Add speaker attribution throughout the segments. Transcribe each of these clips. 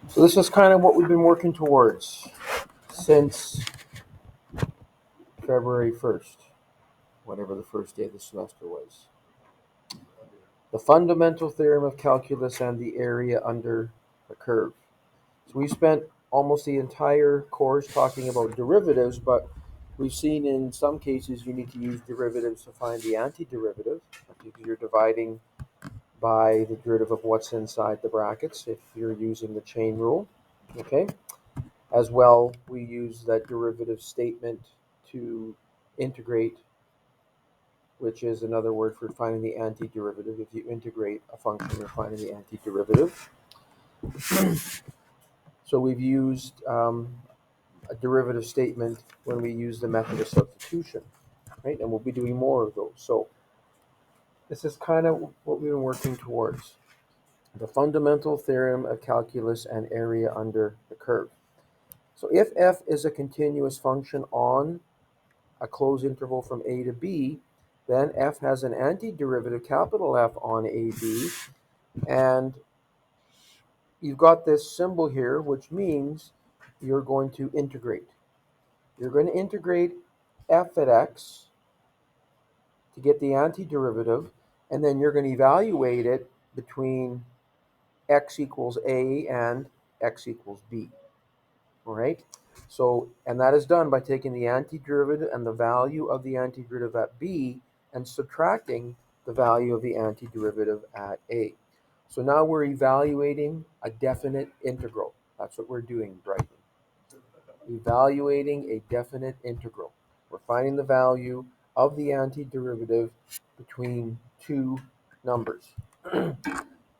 Speaker 1: So this is kind of what we've been working towards since February 1st, whatever the first day of the semester was. The fundamental theorem of calculus and the area under the curve. So we spent almost the entire course talking about derivatives, but we've seen in some cases you need to use derivatives to find the antiderivative. Because you're dividing by the derivative of what's inside the brackets if you're using the chain rule. Okay. As well, we use that derivative statement to integrate, which is another word for finding the antiderivative. If you integrate a function, you're finding the antiderivative. So we've used a derivative statement when we use the method of substitution, right? And we'll be doing more of those. So this is kind of what we've been working towards. The fundamental theorem of calculus and area under the curve. So if f is a continuous function on a closed interval from a to b, then f has an antiderivative, capital F, on ab, and you've got this symbol here, which means you're going to integrate. You're going to integrate f at x to get the antiderivative, and then you're going to evaluate it between x equals a and x equals b. All right? So, and that is done by taking the antiderivative and the value of the antiderivative at b and subtracting the value of the antiderivative at a. So now we're evaluating a definite integral. That's what we're doing, Brighton. Evaluating a definite integral. We're finding the value of the antiderivative between two numbers.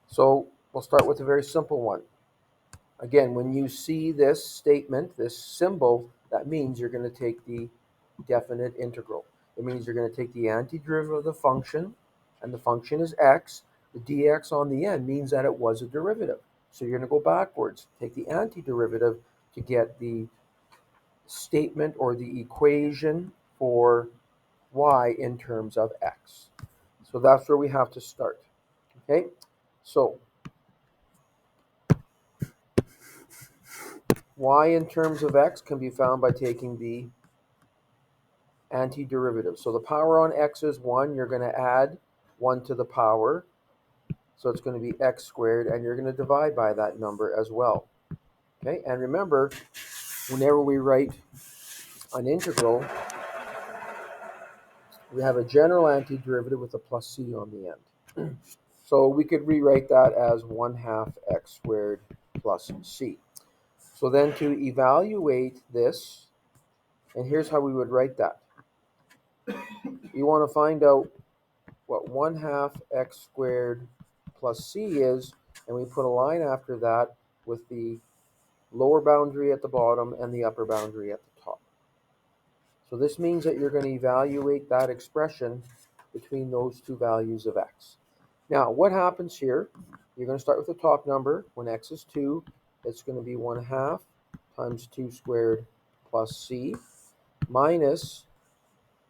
Speaker 1: So we'll start with a very simple one. Again, when you see this statement, this symbol, that means you're going to take the definite integral. It means you're going to take the antiderivative of the function, and the function is x. The dx on the end means that it was a derivative. So you're going to go backwards, take the antiderivative to get the statement or the equation for y in terms of x. So that's where we have to start. Okay, so y in terms of x can be found by taking the antiderivative. So the power on x is 1. You're going to add 1 to the power. So it's going to be x squared, and you're going to divide by that number as well. Okay, and remember, whenever we write an integral, we have a general antiderivative with a plus c on the end. So we could rewrite that as 1/2 x squared plus c. So then to evaluate this, and here's how we would write that. You want to find out what 1/2 x squared plus c is, and we put a line after that with the lower boundary at the bottom and the upper boundary at the top. So this means that you're going to evaluate that expression between those two values of x. Now, what happens here? You're going to start with the top number. When x is 2, it's going to be 1/2 times 2 squared plus c minus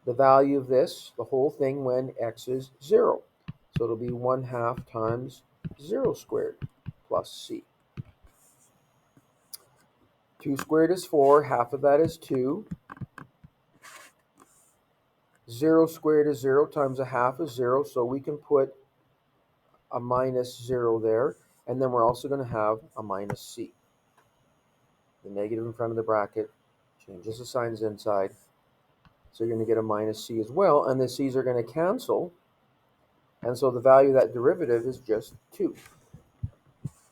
Speaker 1: the value of this, the whole thing, when x is 0. So it'll be 1/2 times 0 squared plus c. 2 squared is 4, half of that is 2. 0 squared is 0 times a half is 0, so we can put a minus 0 there, and then we're also going to have a minus c. The negative in front of the bracket changes the signs inside, so you're going to get a minus c as well, and the c's are going to cancel, and so the value of that derivative is just 2.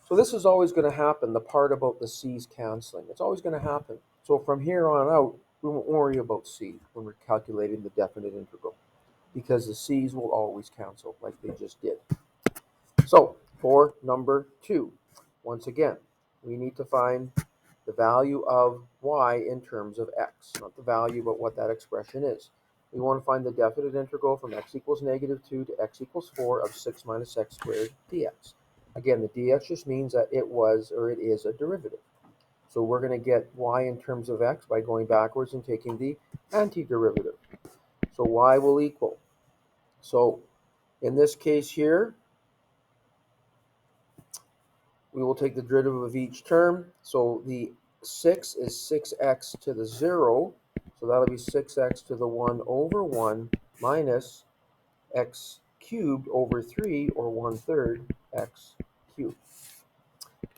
Speaker 1: So this is always going to happen, the part about the c's canceling. It's always going to happen. So from here on out, we won't worry about c when we're calculating the definite integral, because the c's will always cancel like they just did. So for number 2, once again, we need to find the value of y in terms of x, not the value, but what that expression is. We want to find the definite integral from x equals -2 to x equals 4 of 6 minus x squared dx. Again, the dx just means that it was or it is a derivative. So we're going to get y in terms of x by going backwards and taking the antiderivative. So y will equal. So in this case here, We will take the derivative of each term. So the 6 is 6x to the 0. So that'll be 6x to the 1 over 1 minus x cubed over 3, or 1/3 x cubed.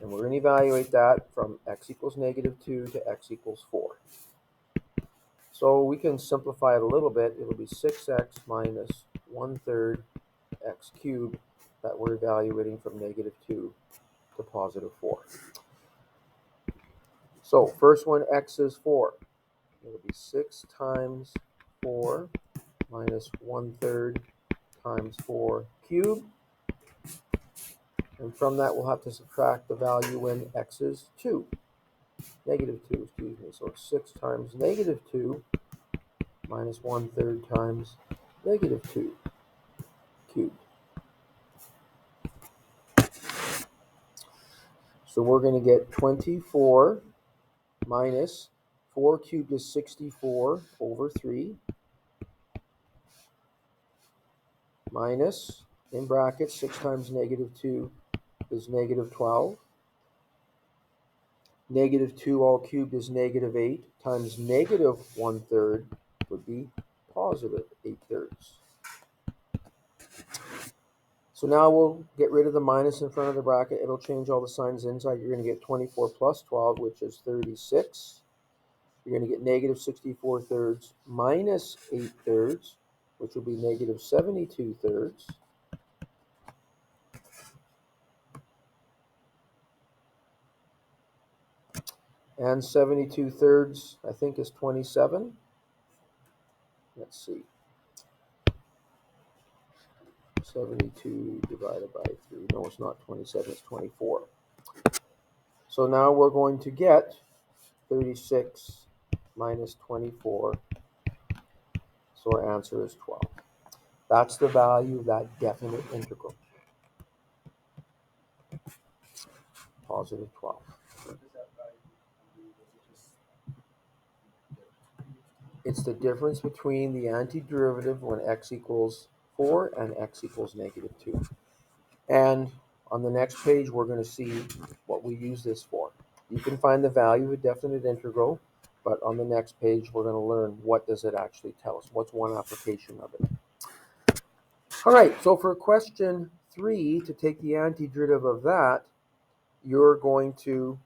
Speaker 1: And we're going to evaluate that from x equals -2 to x equals 4. So we can simplify it a little bit. It'll be 6x minus 1/3 x cubed that we're evaluating from -2 to +4. So first one, x is 4. It'll be 6 times 4 minus 1/3 times 4 cubed. And from that, we'll have to subtract the value when x is 2. -2, excuse me. So it's 6 times -2 minus 1/3 times -2 cubed. So we're going to get 24 minus 4 cubed is 64 over 3 minus, in brackets, 6 times -2 is -12. -2 all cubed is -8 times -1/3 would be +8/3. So now we'll get rid of the minus in front of the bracket. It'll change all the signs inside. You're going to get 24 plus 12, which is 36. You're going to get -64/3 minus 8/3, which will be -72/3. And 72/3, I think, is 27. Let's see. 72 divided by 3. No, it's not 27, it's 24. So now we're going to get 36 minus 24. So our answer is 12. That's the value of that definite integral. +12. It's the difference between the antiderivative when x equals 4 and x equals -2. And on the next page, we're going to see what we use this for. You can find the value of a definite integral, but on the next page, we're going to learn what does it actually tell us. What's one application of it? All right, so for question 3, to take the antiderivative of that, you're going to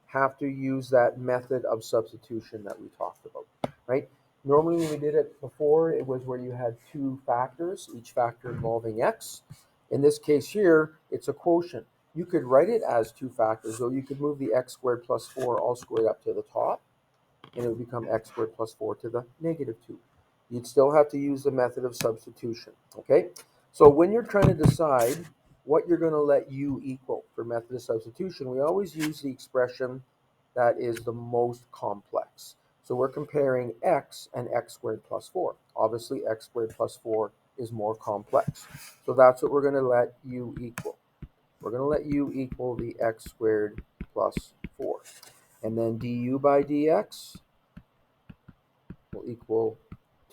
Speaker 1: have to use that method of substitution that we talked about, right? Normally when we did it before, it was where you had two factors, each factor involving x. In this case here, it's a quotient. You could write it as two factors, so you could move the x squared plus 4 all squared up to the top, and it would become x squared plus 4 to the -2. You'd still have to use the method of substitution, okay? So when you're trying to decide what you're going to let u equal for method of substitution, we always use the expression that is the most complex. So we're comparing x and x squared plus 4. Obviously, x squared plus 4 is more complex. So that's what we're going to let u equal. We're going to let u equal the x squared plus 4. And then du by dx will equal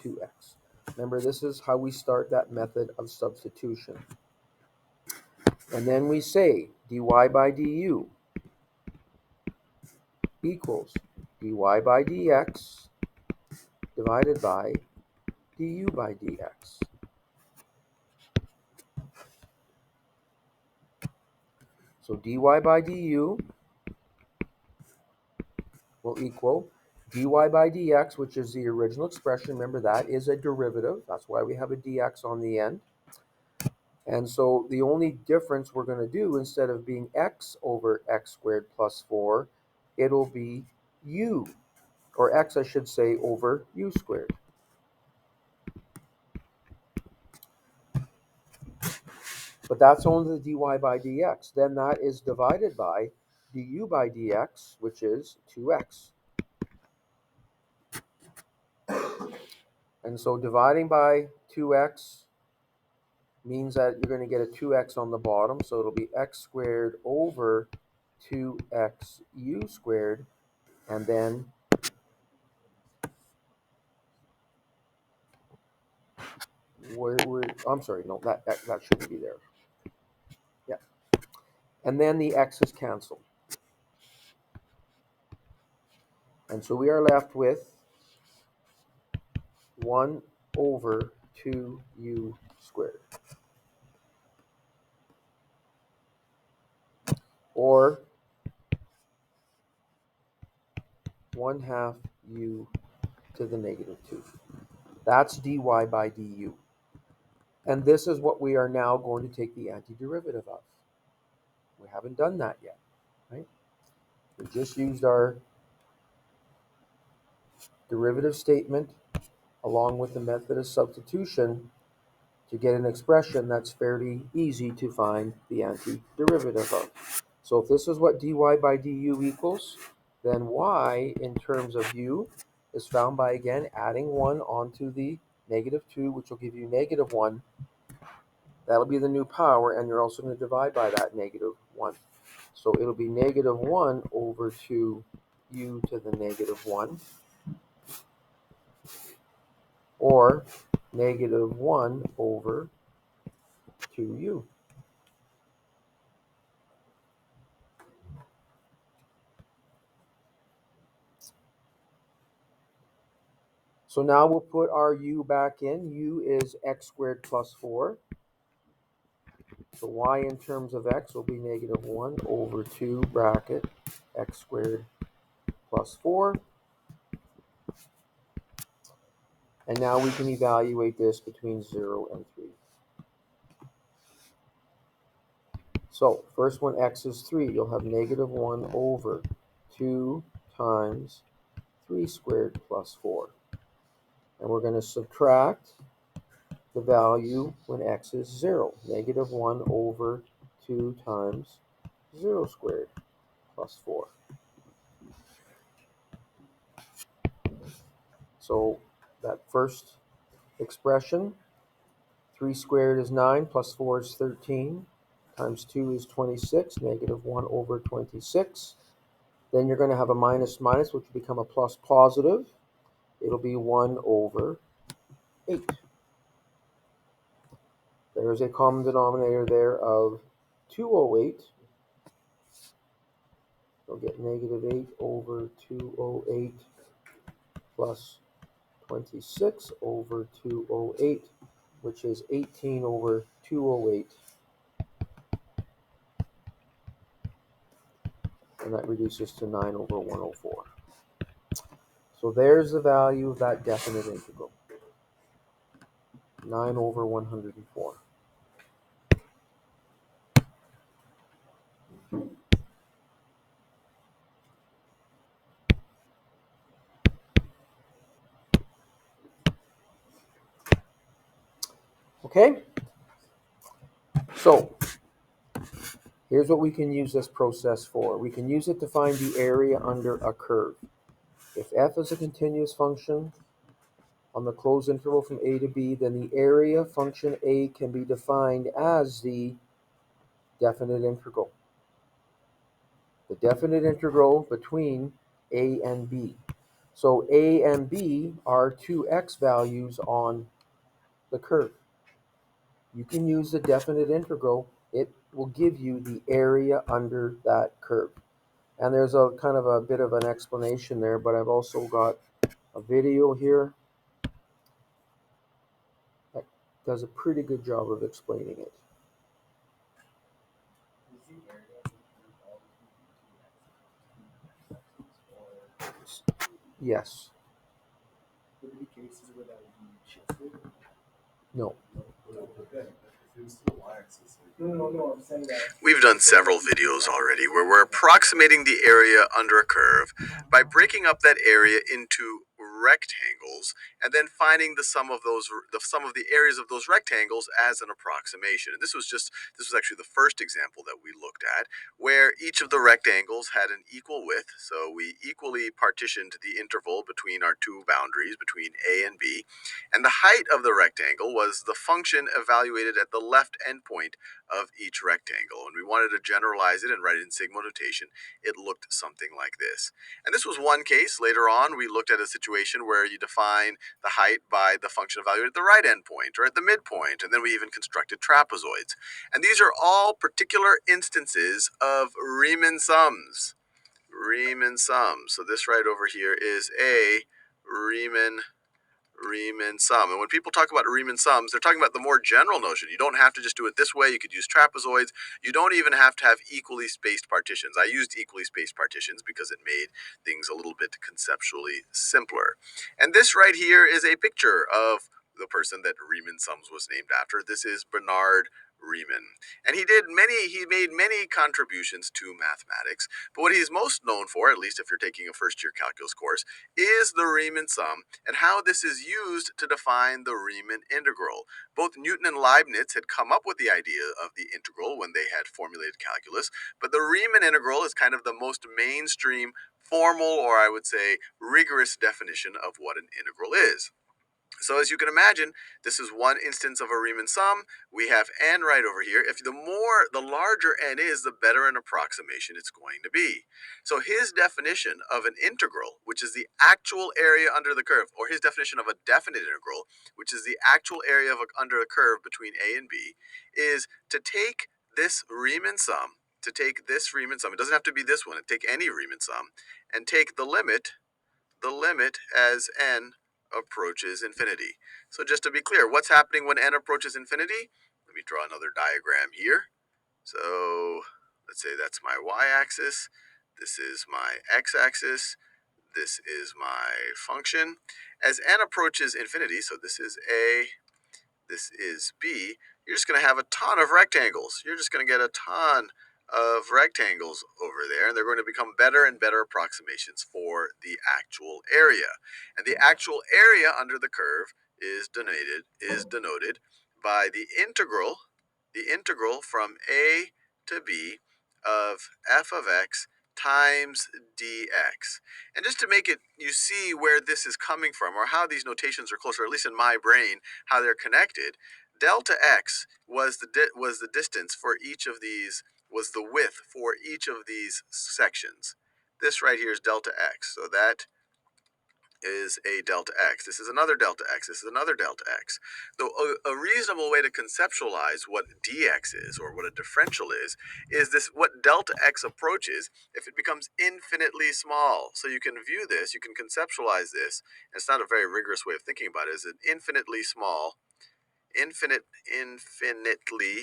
Speaker 1: 2x. Remember, this is how we start that method of substitution. And then we say dy by du equals dy by dx divided by du by dx. So dy by du will equal dy by dx, which is the original expression. Remember, that is a derivative. That's why we have a dx on the end. And so the only difference we're going to do, instead of being x over x squared plus 4, it'll be u, or x, I should say, over u squared. But that's only the dy by dx. Then that is divided by du by dx, which is 2x. And so dividing by 2x means that you're going to get a 2x on the bottom. So it'll be x squared over 2x u squared. And then I'm sorry, no, that shouldn't be there. Yeah. and then the x's cancel. And so we are left with 1 over 2u squared. Or 1/2 u to the negative 2. That's dy by du. And this is what we are now going to take the antiderivative of. We haven't done that yet, right? We just used our derivative statement along with the method of substitution to get an expression that's fairly easy to find the antiderivative of. So if this is what dy by du equals, then y in terms of u is found by, again, adding 1 onto the negative 2, which will give you negative 1. That'll be the new power, and you're also going to divide by that negative 1. So it'll be negative 1 over 2u to the negative 1, or negative 1 over 2u. So now we'll put our u back in. U is x squared plus 4. So y in terms of x will be negative 1 over 2 bracket x squared plus 4. And now we can evaluate this between 0 and 3. So first one, x is 3. You'll have negative 1 over 2 times 3 squared plus 4. And we're going to subtract the value when x is 0. Negative 1 over 2 times 0 squared plus 4. So that first expression, 3 squared is 9, plus 4 is 13, times 2 is 26, negative 1 over 26. Then you're going to have a minus minus, which will become a plus positive. It'll be 1 over 8. There's a common denominator there of 208. You'll get negative 8 over 208 plus 26 over 208, which is 18 over 208. And that reduces to 9 over 104. So there's the value of that definite integral, 9 over 104. Okay? So here's what we can use this process for. We can use it to find the area under a curve. If f is a continuous function on the closed interval from a to b, then the area function a can be defined as the definite integral. The definite integral between a and b. So a and b are two x values on the curve. You can use the definite integral. It will give you the area under that curve. And there's a kind of a bit of an explanation there, but I've also got a video here that does a pretty good job of explaining it. Yes.
Speaker 2: Would there be cases where that would be shifted?
Speaker 1: No.
Speaker 2: No, I'm saying that.
Speaker 3: We've done several videos already where we're approximating the area under a curve by breaking up that area into rectangles and then finding the sum of the areas of those rectangles as an approximation. And this was actually the first example that we looked at, where each of the rectangles had an equal width. So we equally partitioned the interval between our two boundaries, between A and B. And the height of the rectangle was the function evaluated at the left endpoint of each rectangle. And we wanted to generalize it and write it in sigma notation. It looked something like this. And this was one case. Later on, we looked at a situation where you define the height by the function evaluated at the right endpoint or at the midpoint, and then we even constructed trapezoids. And these are all particular instances of Riemann sums. Riemann sum. So this right over here is a Riemann sum. And when people talk about Riemann sums, they're talking about the more general notion. You don't have to just do it this way. You could use trapezoids. You don't even have to have equally spaced partitions. I used equally spaced partitions because it made things a little bit conceptually simpler. And this right here is a picture of the person that Riemann sums was named after. This is Bernard Riemann. And he made many contributions to mathematics, but what he's most known for, at least if you're taking a first-year calculus course, is the Riemann sum and how this is used to define the Riemann integral. Both Newton and Leibniz had come up with the idea of the integral when they had formulated calculus, but the Riemann integral is kind of the most mainstream, formal, or I would say rigorous definition of what an integral is. So as you can imagine, this is one instance of a Riemann sum. We have n right over here. If the larger n is, the better an approximation it's going to be. So his definition of an integral, which is the actual area under the curve, or his definition of a definite integral, which is the actual area under a curve between a and b, is to take this Riemann sum, it doesn't have to be this one, take any Riemann sum, and take the limit as n approaches infinity. So just to be clear, what's happening when n approaches infinity? Let me draw another diagram here. So let's say that's my y-axis, this is my x-axis, this is my function. As n approaches infinity, so this is a, this is b, you're just going to have a ton of rectangles. You're just going to get a ton of rectangles over there, and they're going to become better and better approximations for the actual area. And the actual area under the curve is denoted by the integral from a to b of f of x times dx. And just to make it, you see where this is coming from, or how these notations are closer, at least in my brain, how they're connected. Delta x was the distance for each of these, was the width for each of these sections. This right here is delta x, so that is a delta x. This is another delta x. This is another delta x. So a reasonable way to conceptualize what dx is, or what a differential is this: what delta x approaches if it becomes infinitely small. So you can view this, you can conceptualize this, and it's not a very rigorous way of thinking about it, is an infinitely small, infinitely,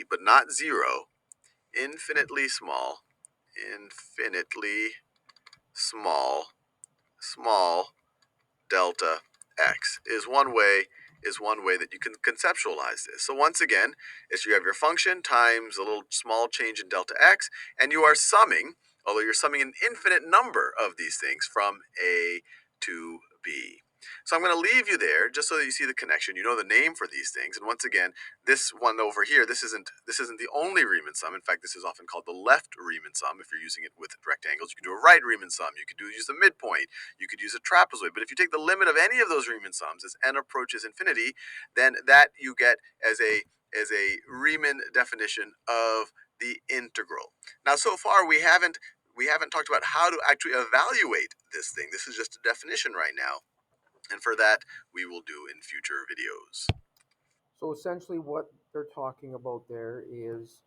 Speaker 3: but not zero, infinitely small, small delta x is one way that you can conceptualize this. So once again, is you have your function times a little small change in delta x, and you are summing, although you're summing an infinite number of these things from a to b. So I'm going to leave you there just so that you see the connection. You know the name for these things. And once again, this one over here, this isn't the only Riemann sum. In fact, this is often called the left Riemann sum if you're using it with rectangles. You can do a right Riemann sum. You could use the midpoint. You could use a trapezoid. But if you take the limit of any of those Riemann sums as n approaches infinity, then that you get as a Riemann definition of the integral. Now, so far we haven't talked about how to actually evaluate this thing. This is just a definition right now. And for that, we will do in future videos.
Speaker 1: So essentially what they're talking about there is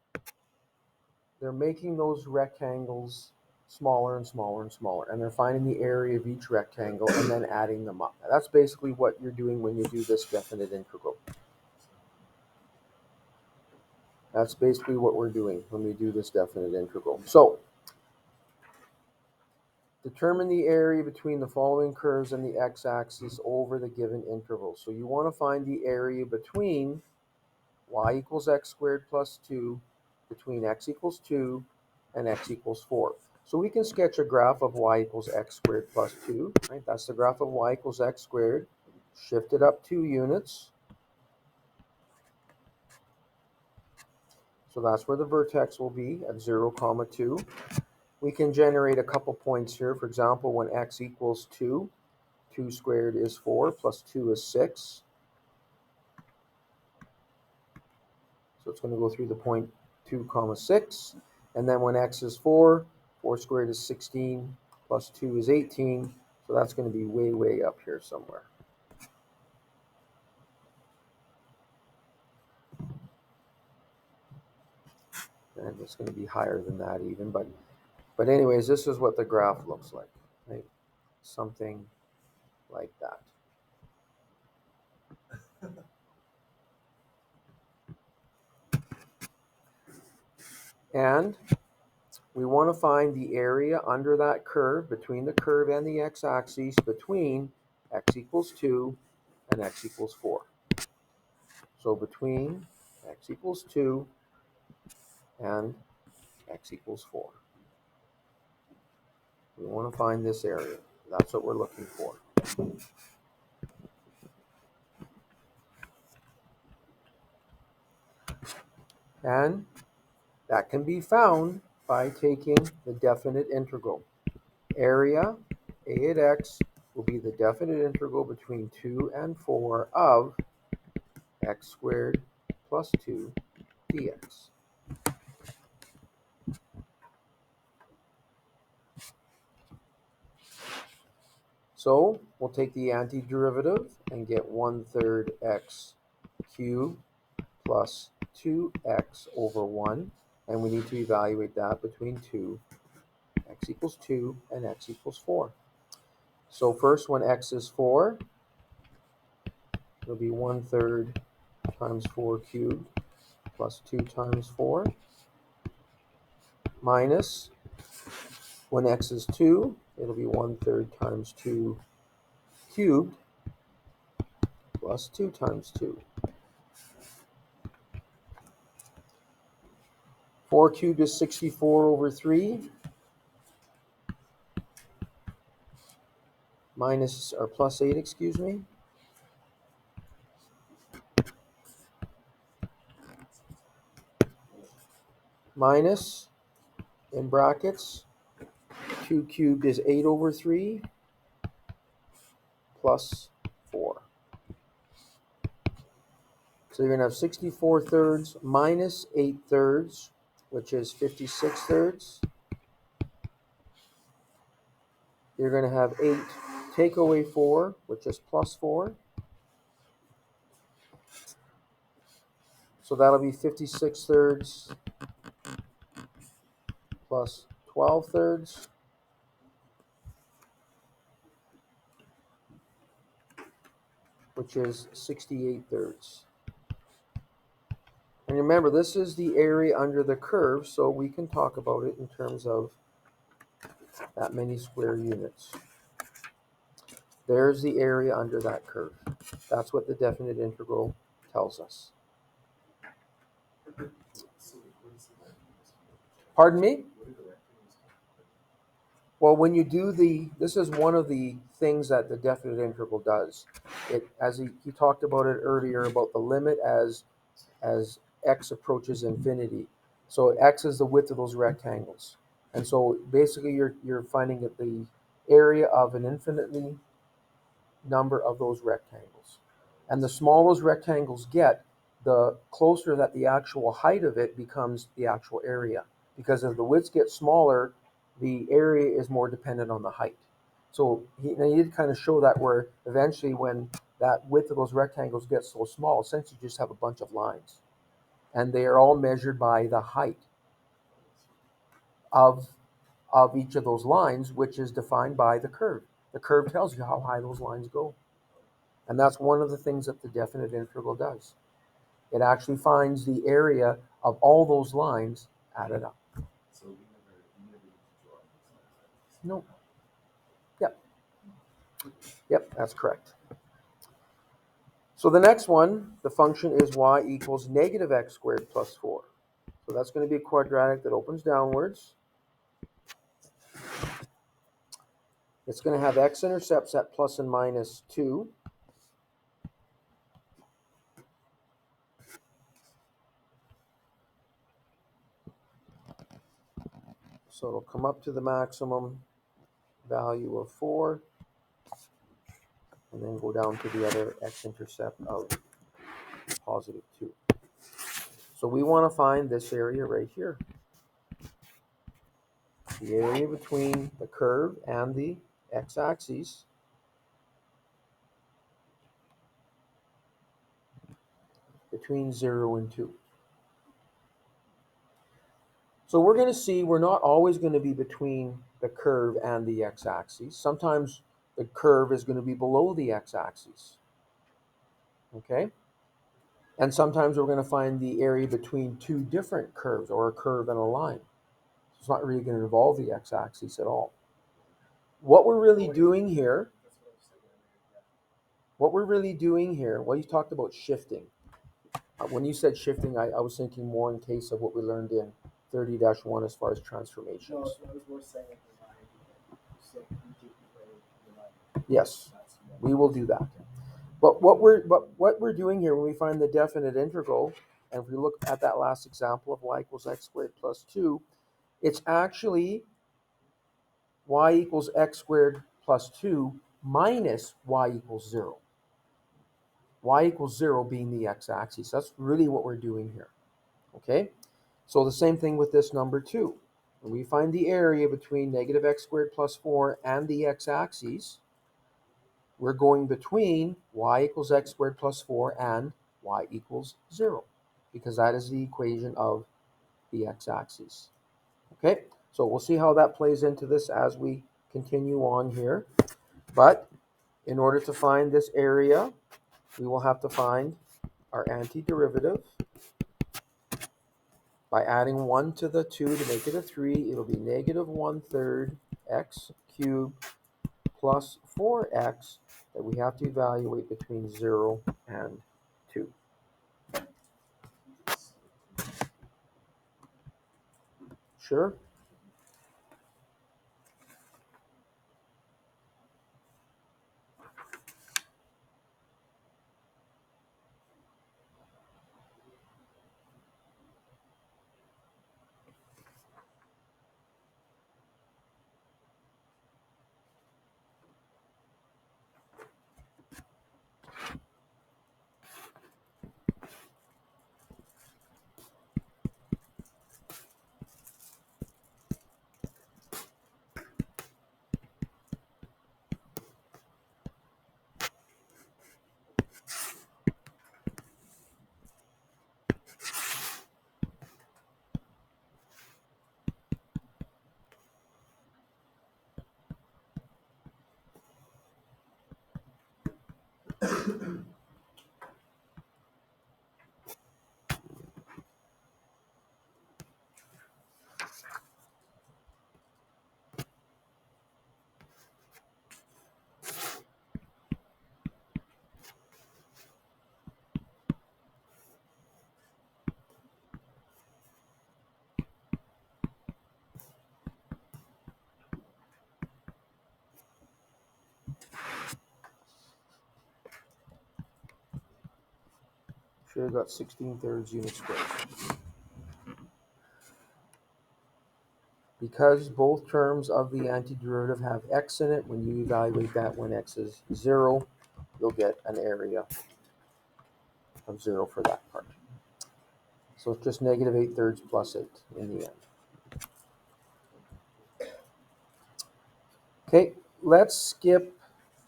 Speaker 1: they're making those rectangles smaller and smaller and smaller, and they're finding the area of each rectangle and then adding them up. That's basically what you're doing when you do this definite integral. That's basically what we're doing when we do this definite integral. So determine the area between the following curves and the x-axis over the given interval. So you want to find the area between y equals x squared plus 2, between x equals 2 and x equals 4. So we can sketch a graph of y equals x squared plus 2. Right? That's the graph of y equals x squared. Shift it up 2 units. So that's where the vertex will be at 0, 2. We can generate a couple points here. For example, when x equals 2, 2 squared is 4, plus 2 is 6. So it's going to go through the point 2 comma 6. And then when x is 4, 4 squared is 16, plus 2 is 18. So that's going to be way, way up here somewhere. And it's going to be higher than that even. But anyways, this is what the graph looks like. Right? Something like that. And we want to find the area under that curve, between the curve and the x-axis, between x equals 2 and x equals 4. So between x equals 2 and x equals 4. We want to find this area. That's what we're looking for. And that can be found by taking the definite integral. Area, a at x, will be the definite integral between 2 and 4 of x squared plus 2 dx. So we'll take the antiderivative and get 1/3 x cubed plus 2x over 1. And we need to evaluate that between 2, x equals 2, and x equals 4. So first, when x is 4, it'll be 1/3 times 4 cubed plus 2 times 4, minus, when x is 2, it'll be 1/3 times 2 cubed plus 2 times 2. 4 cubed is 64 over 3, minus, or plus 8, excuse me, minus, in brackets, 2 cubed is 8 over 3, plus 4. So you're going to have 64 thirds minus 8 thirds, which is 56 thirds. You're going to have 8 take away 4, which is plus 4. So that'll be 56 thirds plus 12 thirds. Which is 68 thirds. And remember, this is the area under the curve, so we can talk about it in terms of that many square units. There's the area under that curve. That's what the definite integral tells us. Pardon me? Well, when you do this is one of the things that the definite integral does. As he talked about it earlier, about the limit as x approaches infinity. So x is the width of those rectangles. And so basically you're finding that the area of an infinitely number of those rectangles. And the smaller those rectangles get, the closer that the actual height of it becomes the actual area. Because as the widths get smaller, the area is more dependent on the height. So he did kind of show that, where eventually when that width of those rectangles gets so small, essentially you just have a bunch of lines. And they are all measured by the height of each of those lines, which is defined by the curve. The curve tells you how high those lines go. And that's one of the things that the definite integral does. It actually finds the area of all those lines added up.
Speaker 2: So we never need to draw this.
Speaker 1: No. Yep. Yep, that's correct. So the next one, the function is y equals negative x squared plus 4. So that's going to be a quadratic that opens downwards. It's going to have x-intercepts at plus and minus 2. So it'll come up to the maximum value of 4, and then go down to the other x-intercept of positive 2. So we want to find this area right here. The area between the curve and the x-axis between 0 and 2. So we're going to see we're not always going to be between the curve and the x-axis. Sometimes the curve is going to be below the x-axis. Okay? And sometimes we're going to find the area between two different curves, or a curve and a line. It's not really going to involve the x-axis at all. What we're really doing here, well, you talked about shifting. When you said shifting, I was thinking more in case of what we learned in 30-1 as far as transformations.
Speaker 2: No, I was more saying like the line. So you take the area of the line.
Speaker 1: Yes,
Speaker 2: That's
Speaker 1: we will do that. But what we're doing here when we find the definite integral, and if we look at that last example of y equals x squared plus 2, it's actually y equals x squared plus 2 minus y equals 0. Y equals 0 being the x-axis. That's really what we're doing here. Okay? So the same thing with this number 2. When we find the area between negative x squared plus 4 and the x-axis, we're going between y equals x squared plus 4 and y equals 0, because that is the equation of the x-axis. Okay, so we'll see how that plays into this as we continue on here. But in order to find this area, we will have to find our antiderivative. By adding 1 to the 2 to make it a 3, it'll be negative 1/3 x cubed plus 4x that we have to evaluate between 0 and 2. Sure? Should have got 16/3 units squared. Because both terms of the antiderivative have x in it, when you evaluate that when x is 0, you'll get an area of 0 for that part. So it's just negative 8/3 plus 8 in the end. Okay, let's skip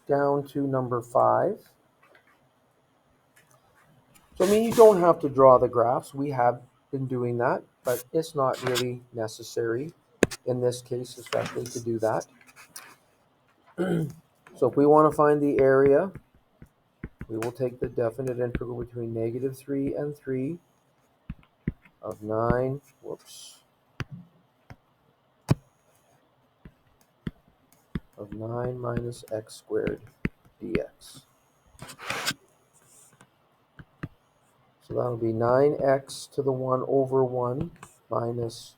Speaker 1: down to number 5. So, I mean, you don't have to draw the graphs. We have been doing that, but it's not really necessary in this case, especially to do that. So if we want to find the area, we will take the definite integral between negative 3 and 3 of 9, of 9 minus x squared dx. So that'll be 9x to the 1 over 1 minus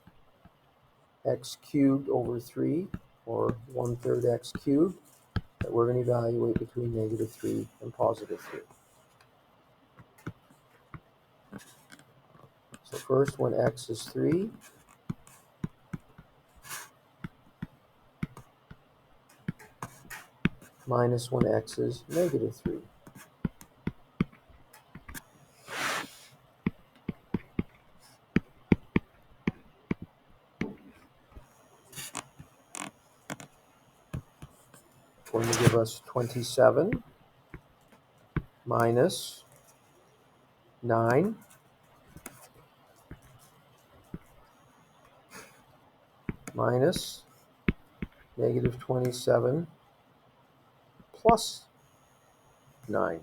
Speaker 1: x cubed over 3, or 1/3 x cubed, that we're going to evaluate between negative 3 and positive 3. So first, when x is 3, minus when x is negative 3. going to give us 27 minus 9 minus negative 27 plus 9.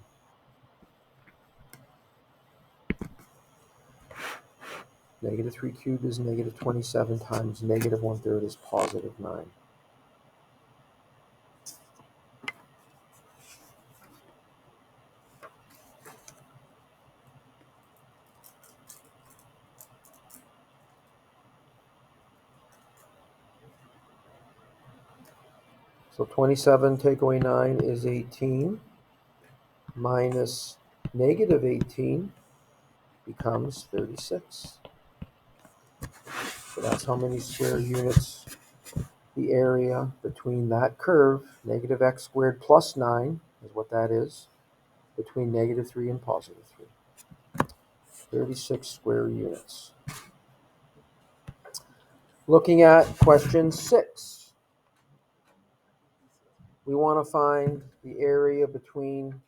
Speaker 1: Negative 3 cubed is negative 27 times negative 1/3 is positive 9. So 27 take away 9 is 18 minus negative 18 becomes 36. So that's how many square units the area between that curve, negative x squared plus 9 is what that is, between negative 3 and positive 3. 36 square units. Looking at question 6. We want to find the area between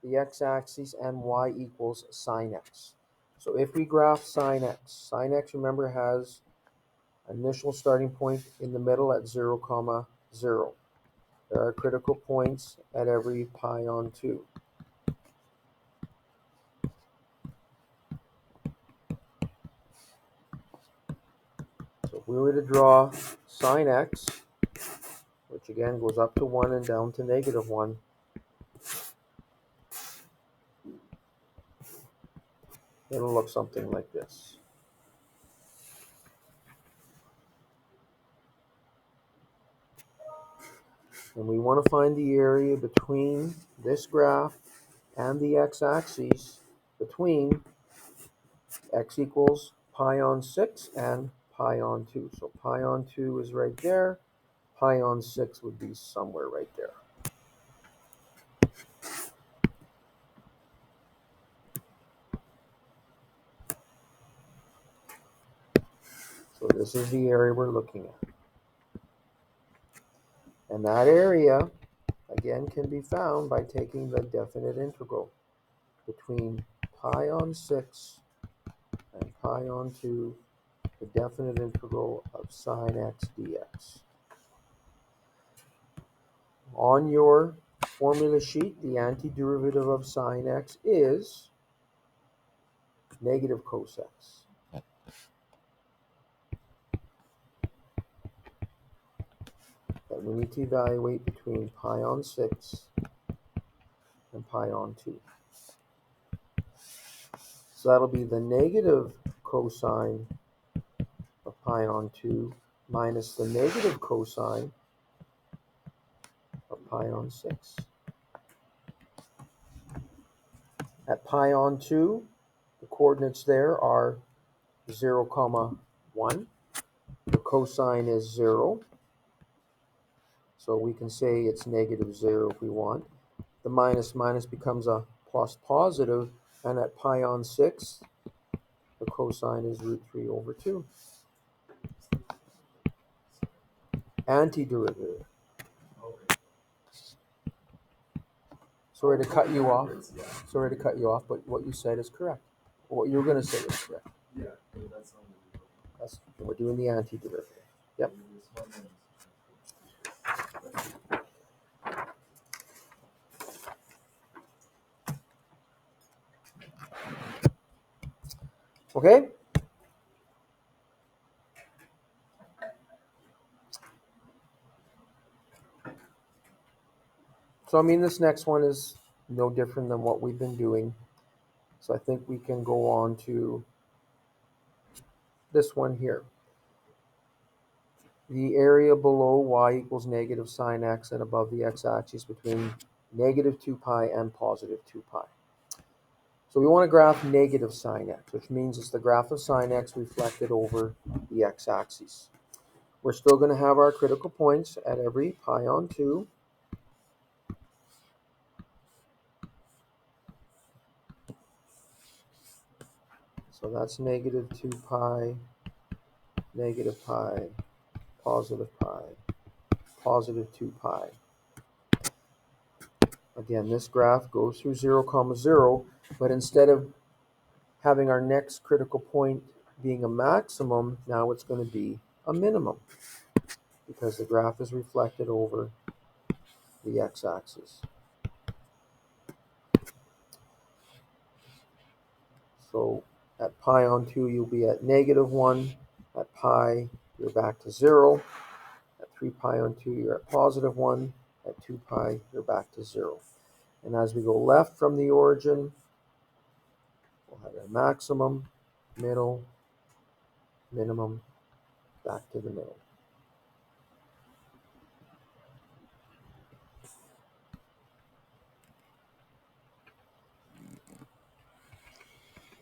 Speaker 1: the x-axis and y equals sine x. So if we graph sine x, remember has initial starting point in the middle at 0, 0. There are critical points at every pi on 2. So if we were to draw sine x, which again goes up to 1 and down to negative 1, it'll look something like this. And we want to find the area between this graph and the x-axis between x equals pi on 6 and pi on 2. So pi on 2 is right there. Pi on 6 would be somewhere right there. So this is the area we're looking at. And that area, again, can be found by taking the definite integral between pi on 6 and pi on 2, the definite integral of sine x dx. On your formula sheet, the antiderivative of sine x is negative cos x. That we need to evaluate between pi on 6 and pi on 2. So that'll be the negative cosine of pi on 2 minus the negative cosine of pi on 6. At pi on 2, the coordinates there are 0, 1. The cosine is 0. So we can say it's negative 0 if we want. The minus minus becomes a plus positive, and at pi on 6, the cosine is root 3 over 2. Antiderivative. Sorry to cut you off. But what you said is correct. What you were going to say is correct.
Speaker 2: Yeah, that's all.
Speaker 1: We're doing the antiderivative. Yep. Okay? So, I mean, this next one is no different than what we've been doing. So I think we can go on to this one here. The area below y equals negative sine x and above the x-axis between negative 2 pi and positive 2 pi. So we want to graph negative sine x, which means it's the graph of sine x reflected over the x-axis. We're still going to have our critical points at every pi on 2. So that's negative 2 pi, negative pi, positive 2 pi. Again, this graph goes through 0, 0, but instead of having our next critical point being a maximum, now it's going to be a minimum because the graph is reflected over the x-axis. So at pi on 2, you'll be at -1. At pi, you're back to 0. At 3 pi on 2, you're at +1. At 2 pi, you're back to 0. And as we go left from the origin, we'll have a maximum, middle, minimum, back to the middle.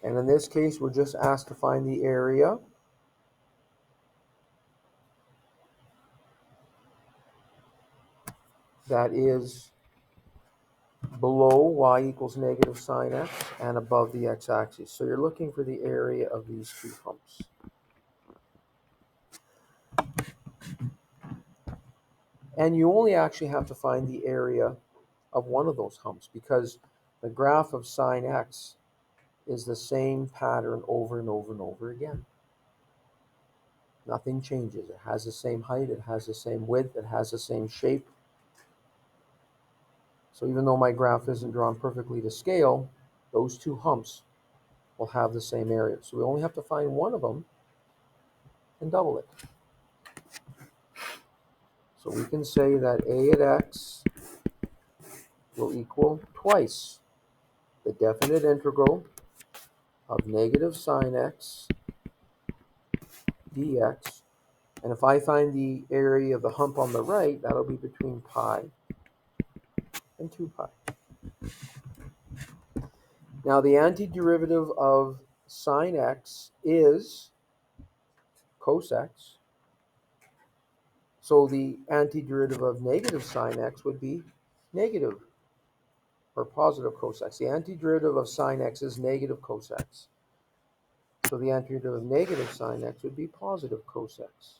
Speaker 1: And in this case, we're just asked to find the area that is below y equals negative sine x and above the x-axis. So you're looking for the area of these two humps. And you only actually have to find the area of one of those humps because the graph of sine x is the same pattern over and over and over again. Nothing changes. It has the same height, it has the same width, it has the same shape. So even though my graph isn't drawn perfectly to scale, those two humps will have the same area. So we only have to find one of them and double it. So we can say that a at x will equal twice the definite integral of negative sine x dx. And if I find the area of the hump on the right, that'll be between pi and 2 pi. Now the antiderivative of sine x is cos x. So the antiderivative of negative sine x would be negative or positive cos x. The antiderivative of sine x is negative cos x. So the antiderivative of negative sine x would be positive cos x.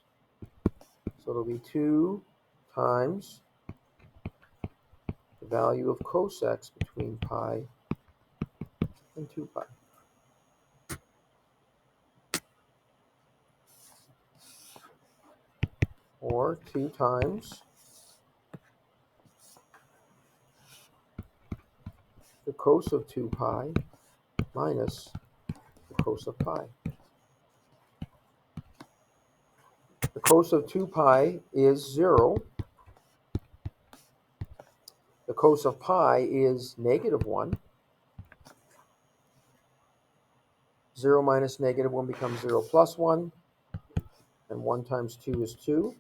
Speaker 1: So it'll be 2 times the value of cos x between pi and 2 pi. Or 2 times the cos of 2 pi minus the cos of pi. The cos of 2 pi is 0. The cos of pi is -1. 0 minus -1 becomes 0 plus 1. And 1 times 2 is 2.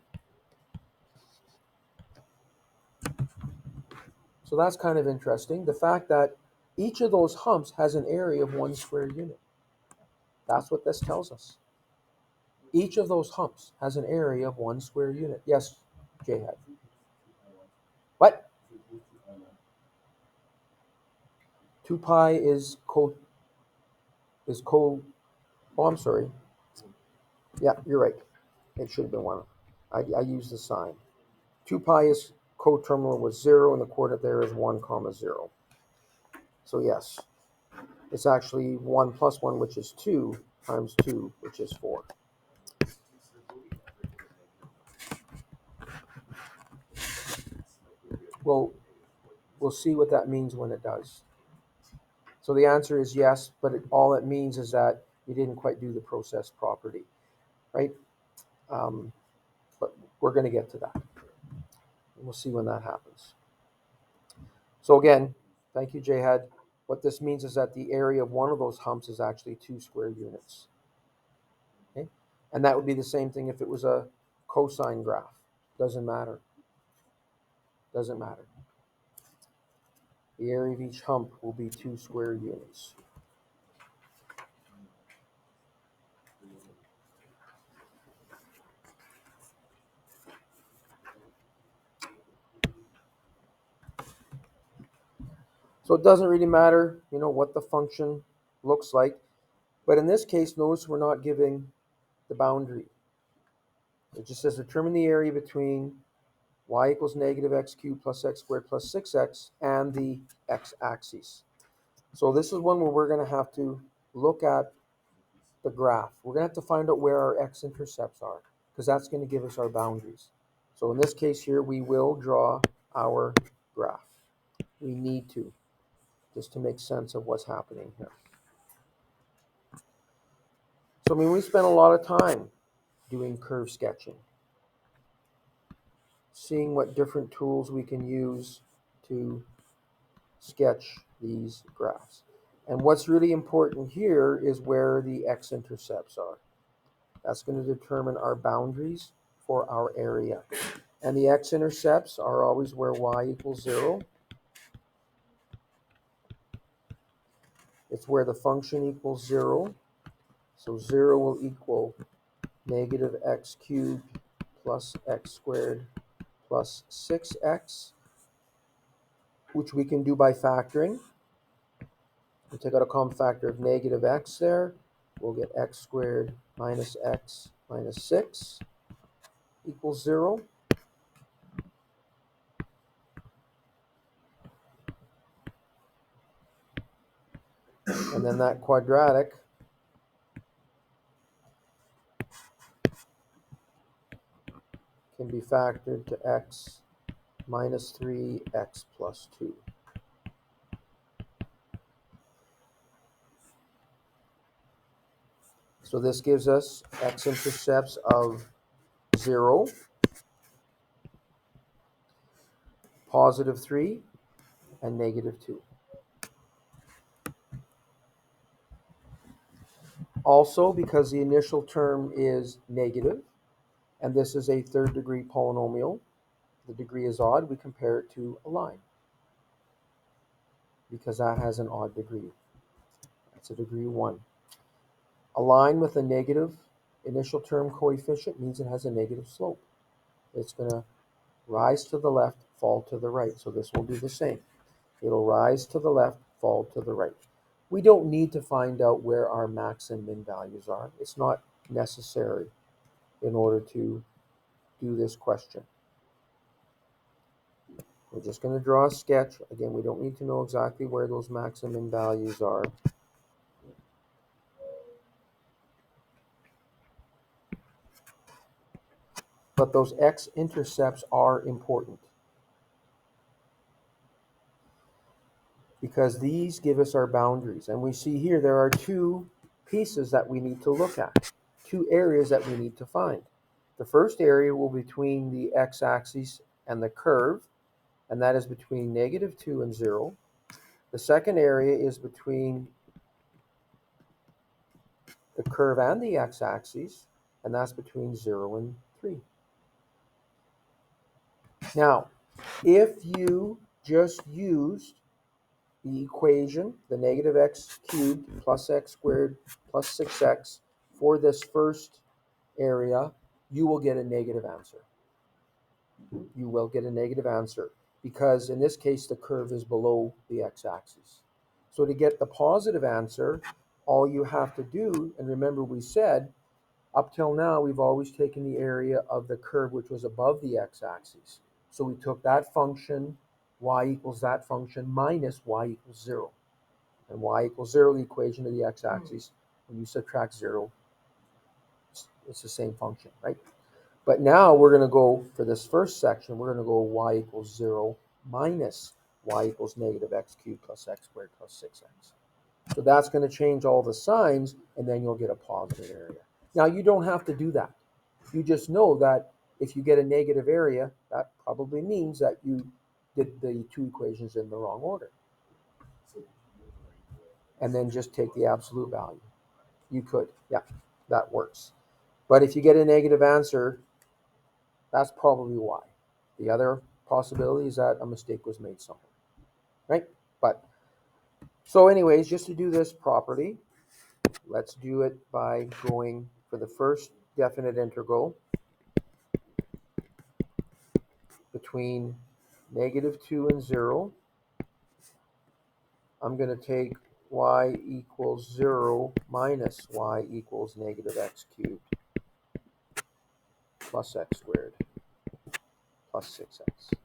Speaker 1: So that's kind of interesting. The fact that each of those humps has an area of 1 square unit. That's what this tells us. Each of those humps has an area of 1 square unit. Yes, Jihad. What? 2 pi is oh, I'm sorry. Yeah, you're right. It should have been 1. I used the sign. 2 pi is coterminal with 0, and the coordinate there is 1, 0. So yes, it's actually 1 plus 1, which is 2, times 2, which is 4. Well, we'll see what that means when it does. So the answer is yes, but all it means is that you didn't quite do the process properly, right? But we're going to get to that. We'll see when that happens. So again, thank you, Jihad. What this means is that the area of one of those humps is actually 2 square units. Okay? And that would be the same thing if it was a cosine graph. Doesn't matter. Doesn't matter. The area of each hump will be 2 square units. So it doesn't really matter, what the function looks like. But in this case, notice we're not giving the boundary. It just says determine the area between y equals negative x cubed plus x squared plus 6x, and the x-axis. So this is one where we're going to have to look at the graph. We're going to have to find out where our x-intercepts are, because that's going to give us our boundaries. So in this case here, we will draw our graph. We need to, just to make sense of what's happening here. So I mean, we spent a lot of time doing curve sketching, seeing what different tools we can use to sketch these graphs. And what's really important here is where the x-intercepts are. That's going to determine our boundaries for our area. And the x-intercepts are always where y equals 0. It's where the function equals 0. So 0 will equal negative x cubed plus x squared plus 6x, which we can do by factoring. We take out a common factor of negative x there. We'll get x squared minus x minus 6 equals 0. And then that quadratic can be factored to x minus 3x plus 2. So this gives us x-intercepts of 0, positive 3, and negative 2. Also, because the initial term is negative, and this is a third degree polynomial, the degree is odd, we compare it to a line, because that has an odd degree. That's a degree 1. A line with a negative initial term coefficient means it has a negative slope. It's going to rise to the left, fall to the right. So this will do the same. It'll rise to the left, fall to the right. We don't need to find out where our max and min values are. It's not necessary in order to do this question. We're just going to draw a sketch. Again, we don't need to know exactly where those max and min values are. But those x-intercepts are important, because these give us our boundaries. And we see here there are two pieces that we need to look at, two areas that we need to find. The first area will be between the x-axis and the curve, and that is between negative 2 and 0. The second area is between the curve and the x-axis, and that's between 0 and 3. Now, if you just used the equation, the negative x cubed plus x squared plus 6x for this first area, you will get a negative answer. You will get a negative answer because in this case, the curve is below the x-axis. So to get the positive answer, all you have to do, and remember we said, up till now, we've always taken the area of the curve which was above the x-axis. So we took that function, y equals that function, minus y equals 0. And y equals 0, the equation of the x-axis. When you subtract 0, it's the same function, right? But now we're going to go, for this first section, we're going to go y equals 0 minus y equals negative x cubed plus x squared plus 6x. So that's going to change all the signs, and then you'll get a positive area. Now, you don't have to do that. You just know that if you get a negative area, that probably means that you did the two equations in the wrong order. And then just take the absolute value. You could, yeah, that works. But if you get a negative answer, that's probably why. The other possibility is that a mistake was made somewhere, right? But, so anyways, just to do this properly, let's do it by going for the first definite integral between negative 2 and 0. I'm going to take y equals 0 minus y equals negative x cubed plus x squared plus 6x.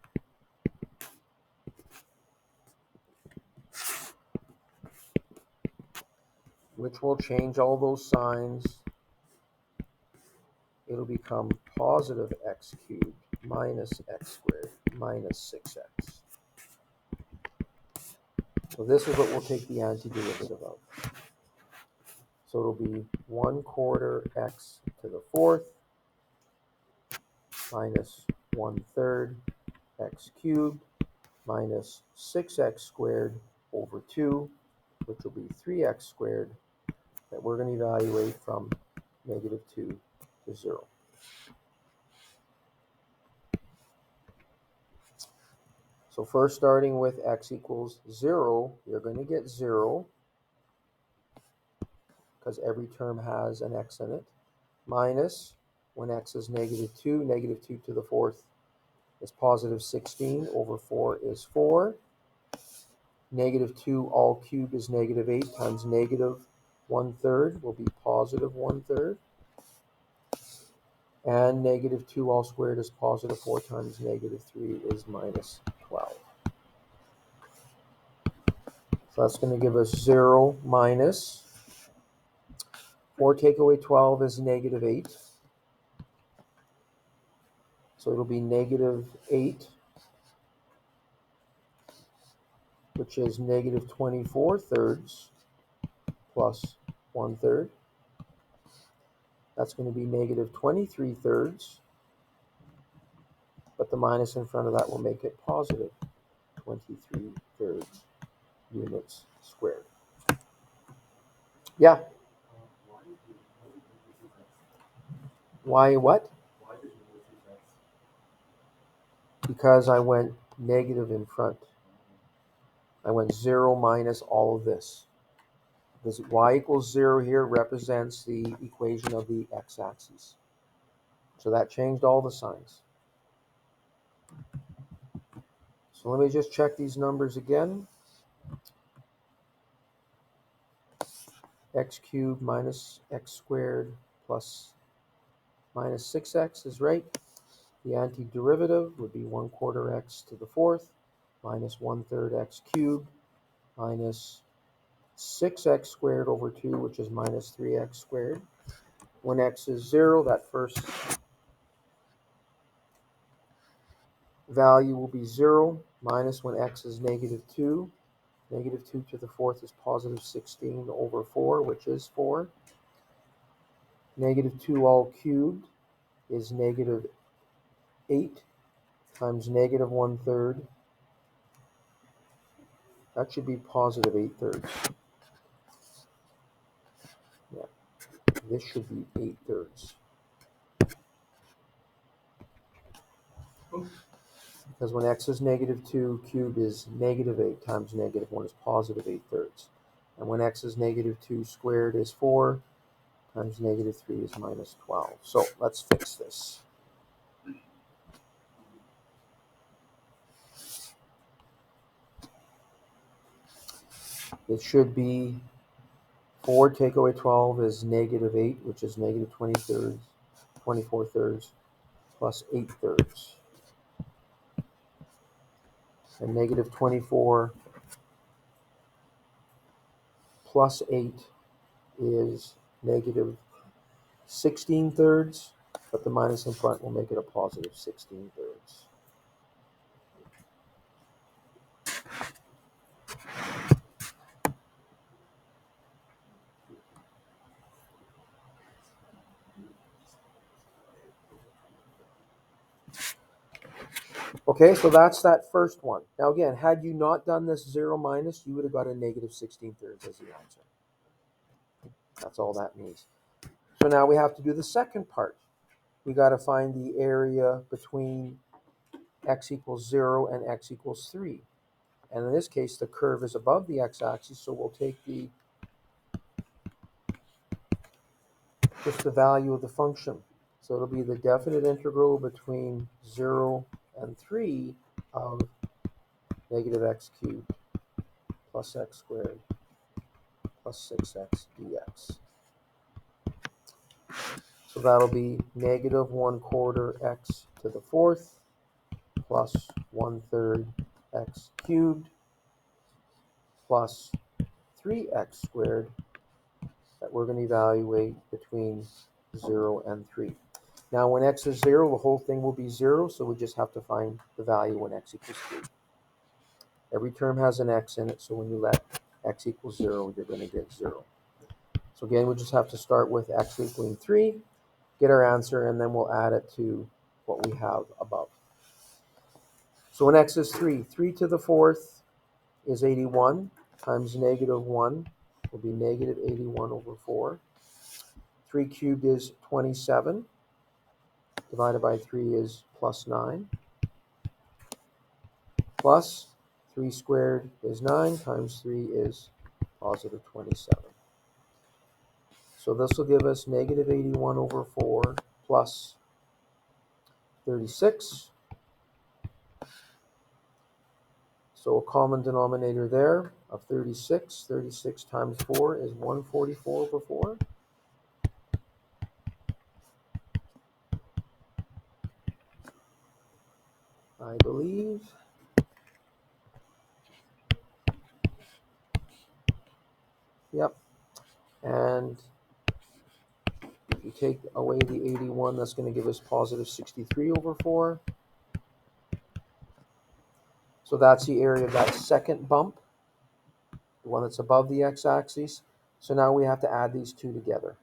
Speaker 1: Which will change all those signs. It'll become positive x cubed minus x squared minus 6x. So this is what we'll take the antiderivative of. So it'll be 1/4 x to the 4th minus 1/3 x cubed minus 6x squared over 2, which will be 3x squared, that we're going to evaluate from -2 to 0. So first, starting with x equals 0, you're going to get 0 because every term has an x in it, minus, when x is -2, -2 to the 4th is positive 16 over 4 is 4. -2 all cubed is -8 times -1/3 will be positive 1/3. And -2 all squared is positive 4 times -3 is minus 12. So that's going to give us 0 minus 4 take away 12 is -8. So it'll be -8, which is -24 thirds plus 1/3. That's going to be -23 thirds, but the minus in front of that will make it positive 23 thirds units squared. Yeah. Why what?
Speaker 2: Why did you move these x?
Speaker 1: Because I went negative in front. I went 0 minus all of this. This y equals 0 here represents the equation of the x-axis. So that changed all the signs. So let me just check these numbers again. X cubed minus x squared plus minus 6x is right. The antiderivative would be 1/4 x to the 4th minus 1/3 x cubed minus 6x squared over 2, which is minus 3x squared. When x is 0, that first value will be 0, minus when x is -2. -2 to the 4th is positive 16 over 4, which is 4. -2 all cubed is -8 times -1/3. That should be positive 8/3. Yeah, this should be 8/3. Because when x is -2, cubed is -8 times -1 is positive 8/3. And when x is -2 squared is 4 times -3 is minus 12. So let's fix this. It should be 4 take away 12 is -8, which is -24 thirds plus 8 thirds. And -24 plus 8 is -16 thirds, but the minus in front will make it a positive 16 thirds. Okay, so that's that first one. Now again, had you not done this 0 minus, you would have got a -16 thirds as the answer. That's all that means. So now we have to do the second part. We got to find the area between x equals 0 and x equals 3. And in this case, the curve is above the x-axis, so we'll take just the value of the function. So it'll be the definite integral between 0 and 3 of -x cubed plus x squared plus 6x dx. So that'll be -1/4 x to the 4th plus 1/3 x cubed plus 3x squared that we're going to evaluate between 0 and 3. Now when x is 0, the whole thing will be 0, so we just have to find the value when x equals 3. Every term has an x in it, so when you let x equals 0, you're going to get 0. So again, we just have to start with x equaling 3, get our answer, and then we'll add it to what we have above. So when x is 3, 3 to the 4th is 81 times negative 1 will be negative 81 over 4. 3 cubed is 27. Divided by 3 is plus 9. Plus 3 squared is 9 times 3 is positive 27. So this will give us negative 81 over 4 plus 36. So a common denominator there of 36. 36 times 4 is 144 over 4. I believe. Yep. And if you take away the 81, that's going to give us positive 63 over 4. So that's the area of that second bump, the one that's above the x-axis. So now we have to add these two together.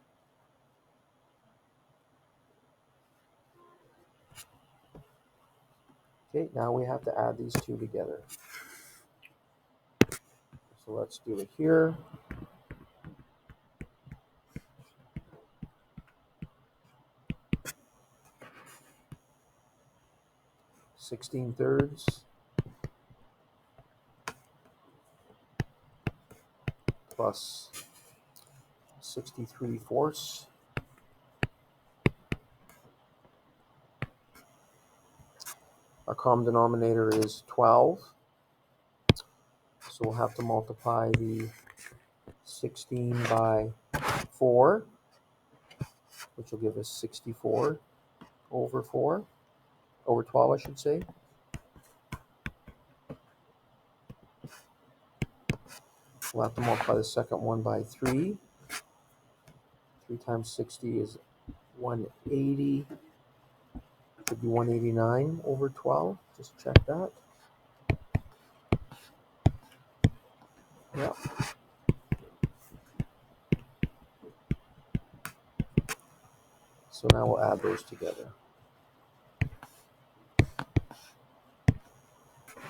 Speaker 1: Okay, now we have to add these two together. So let's do it here. (16/3) plus 63/4. Our common denominator is 12. So we'll have to multiply the 16 by 4, which will give us 64 over 4, over 12, I should say. We'll have to multiply the second one by 3. 3 times 60 is 180. Should be 189 over 12. Just check that. Yeah. So now we'll add those together.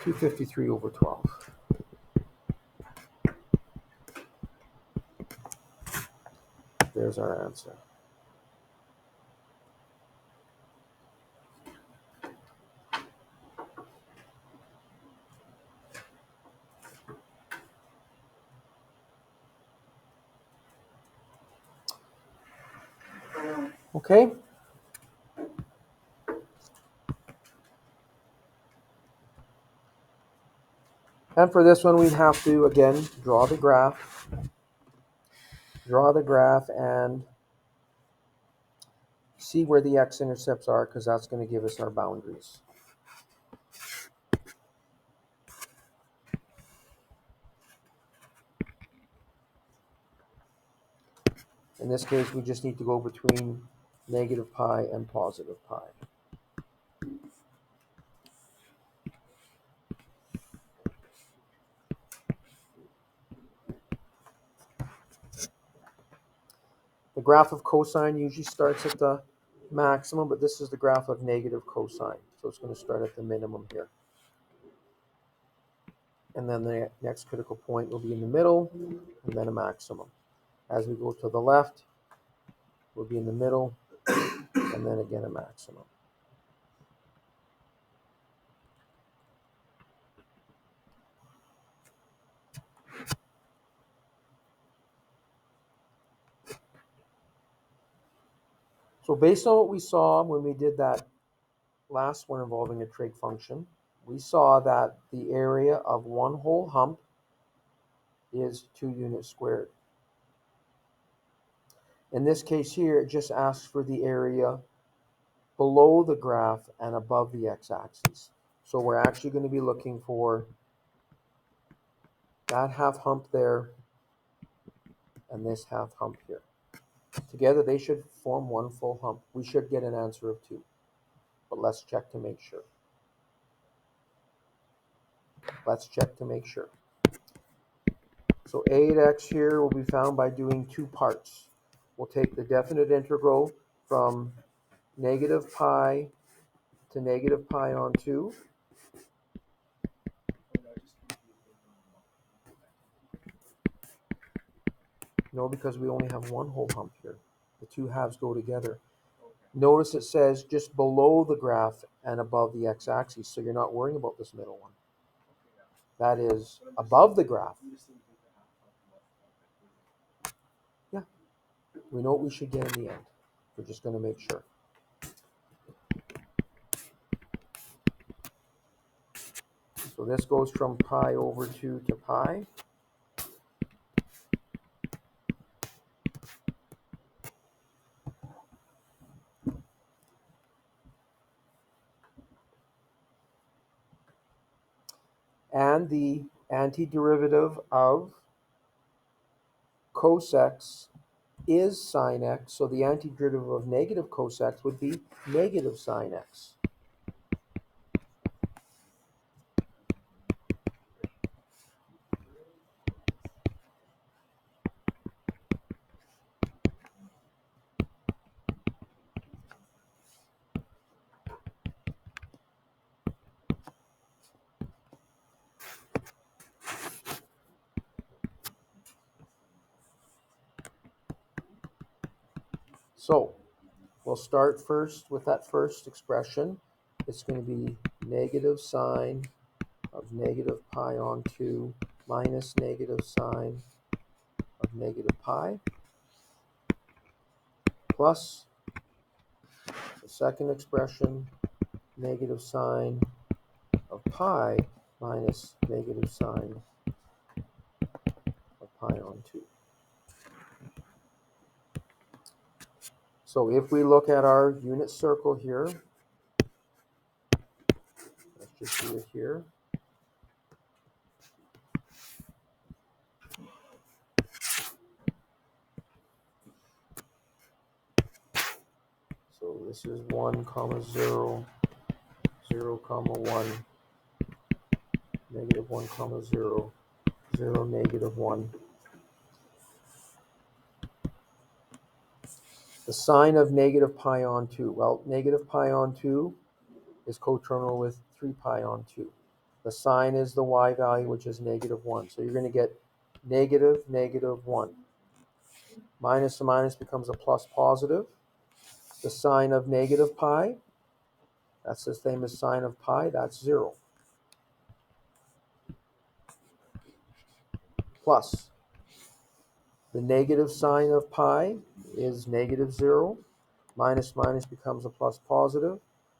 Speaker 1: 253 over 12. There's our answer. Okay. And for this one, we'd have to, again, draw the graph. Draw the graph and see where the x-intercepts are, because that's going to give us our boundaries. In this case, we just need to go between negative pi and positive pi. The graph of cosine usually starts at the maximum, but this is the graph of negative cosine. So it's going to start at the minimum here. And then the next critical point will be in the middle, and then a maximum. As we go to the left, we'll be in the middle, and then again a maximum. So based on what we saw when we did that last one involving a trig function, we saw that the area of one whole hump is 2 units squared. In this case here, it just asks for the area below the graph and above the x-axis. So we're actually going to be looking for that half hump there and this half hump here. Together they should form one full hump. We should get an answer of 2. But let's check to make sure. Let's check to make sure. So 8x here will be found by doing 2 parts. We'll take the definite integral from negative pi to negative pi on 2. No, because we only have one whole hump here. The 2 halves go together. Notice it says just below the graph and above the x-axis, so you're not worrying about this middle one. That is above the graph. Yeah, we know what we should get in the end. We're just going to make sure. So this goes from pi over 2 to pi. And the antiderivative of cos x is sine x, so the antiderivative of negative cos x would be negative sine x. So we'll start first with that first expression. It's going to be negative sine of negative pi on 2 minus negative sine of negative pi plus the second expression, negative sine of pi minus negative sine of pi on 2. So if we look at our unit circle here, let's just do it here. So this is 1, 0, 0, 1, negative 1, 0, 0, negative 1. The sine of negative pi on 2. Well, negative pi on 2 is coterminal with 3 pi on 2. The sine is the y value, which is negative 1. So you're going to get negative, negative 1. Minus to minus becomes a plus positive. The sine of negative pi, that's the same as sine of pi, that's 0. Plus, the negative sine of pi is negative 0. Minus minus becomes a plus positive.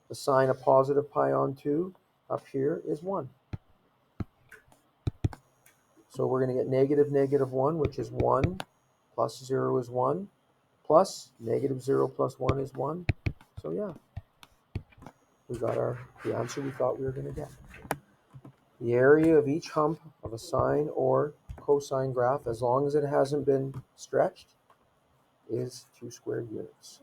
Speaker 1: The sine of positive pi on 2 up here is 1. So we're going to get negative, negative 1, which is 1, plus 0 is 1, plus negative 0 plus 1 is 1. So yeah, we got the answer we thought we were going to get. The area of each hump of a sine or cosine graph, as long as it hasn't been stretched, is 2 squared units.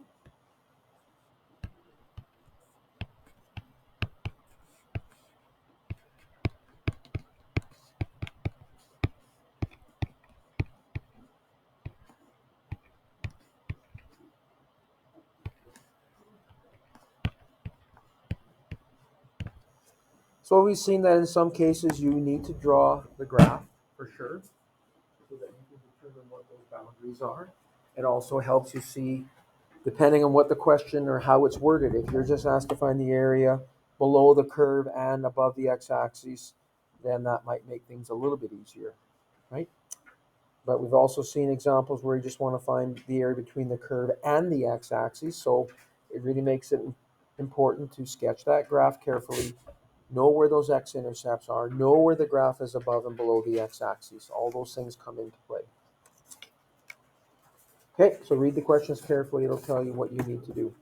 Speaker 1: So we've seen that in some cases you need to draw the graph for sure, so that you can determine what those boundaries are. It also helps you see, depending on what the question or how it's worded, if you're just asked to find the area below the curve and above the x-axis, then that might make things a little bit easier, right? But we've also seen examples where you just want to find the area between the curve and the x-axis, so it really makes it important to sketch that graph carefully, know where those x-intercepts are, know where the graph is above and below the x-axis. All those things come into play. Okay, so read the questions carefully. It'll tell you what you need to do.